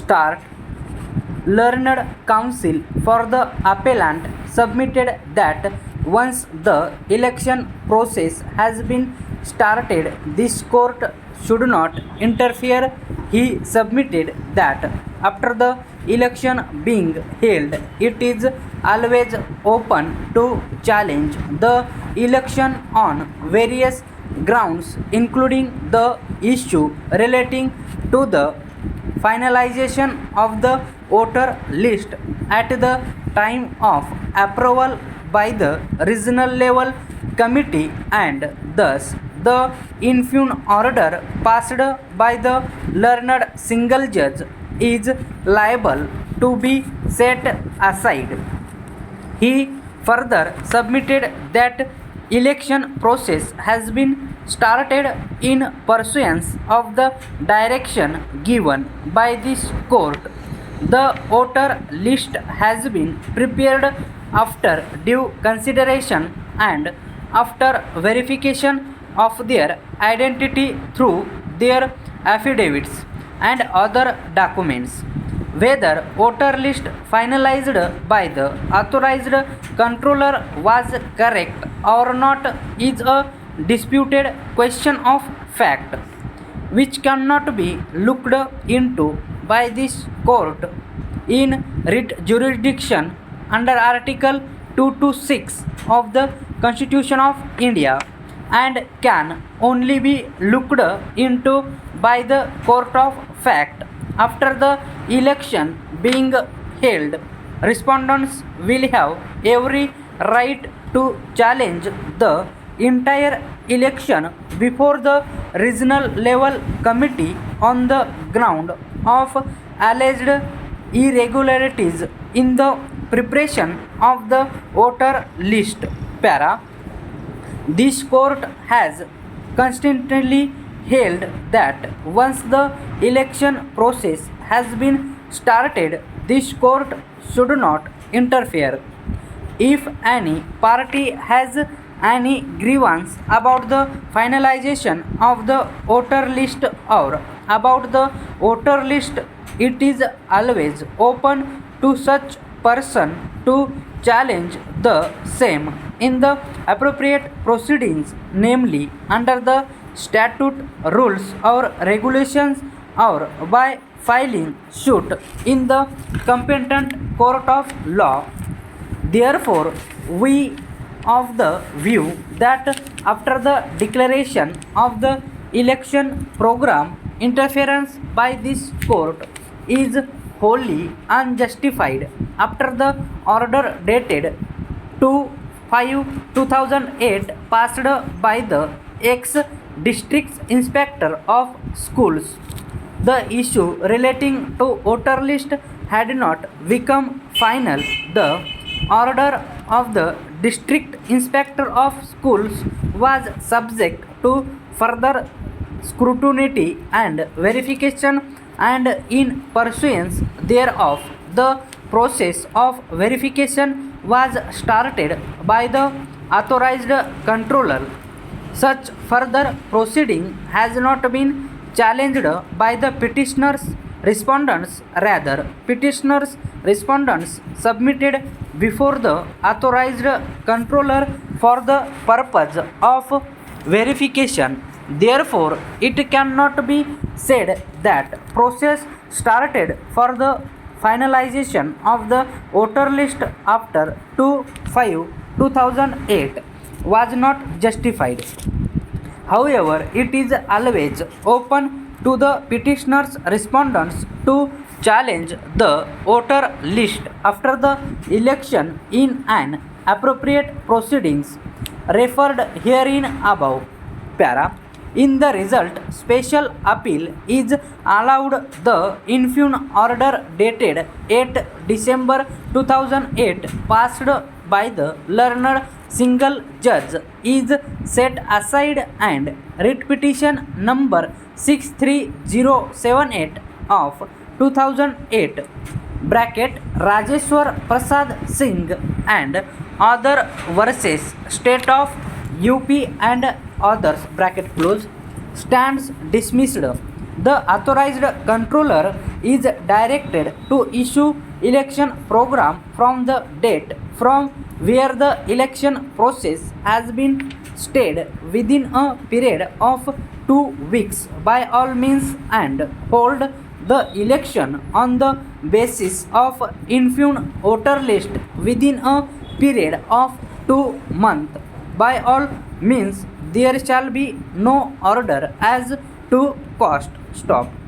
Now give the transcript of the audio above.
start, Learned Counsel for the appellant submitted that once the election process has been started, this court should not interfere. He submitted that after the election being held, it is always open to challenge the election on various grounds, including the issue relating to the finalization of the voter list at the time of approval by the regional level committee, and thus the infirm order passed by the learned single judge is liable to be set aside. He further submitted that election process has been started in pursuance of the direction given by this court. The voter list has been prepared after due consideration and after verification of their identity through their affidavits and other documents. Whether voter list finalized by the authorized controller was correct or not is a disputed question of fact, which cannot be looked into by this court in writ jurisdiction under Article 226 of the Constitution of India, and can only be looked into by the court of fact after the election being held. Respondents will have every right to challenge the entire election before the regional level committee on the ground of alleged irregularities in the preparation of the voter list. Para. This court has consistently held that once the election process has been started, this court should not interfere. If any party has any grievance about the finalization of the voter list or about the voter list, it is always open to such person to challenge the same in the appropriate proceedings, namely under the statute, rules or regulations, or by filing suit in the competent court of law. Therefore, we of the view that after the declaration of the election program, interference by this court is wholly unjustified. After the order dated 2/5/2008 passed by the ex-district inspector of schools, the issue relating to voter list had not become final. The order of the district inspector of schools was subject to further scrutiny and verification, and in pursuance thereof the process of verification was started by the authorized controller. Such further proceeding has not been challenged by the petitioners respondents. Rather, petitioners respondents submitted before the authorized controller for the purpose of verification. Therefore, it cannot be said that process started for the finalization of the voter list after 2/5/2008 was not justified. However, it is always open to the petitioners respondents to challenge the voter list after the election in an appropriate proceedings referred herein above. Para. In the result, special appeal is allowed. The infirm order dated 8 December 2008 passed by the learned single judge is set aside, and writ petition number 63078 of 2008 Rajeshwar Prasad Singh and other versus State of UP and others stands dismissed. The authorized controller is directed to issue election program from the date from where the election process has been stayed within a period of 2 weeks by all means and hold the election on the basis of infirm voter list within a period of 2 months by all means. There shall be no order as to cost. Stop.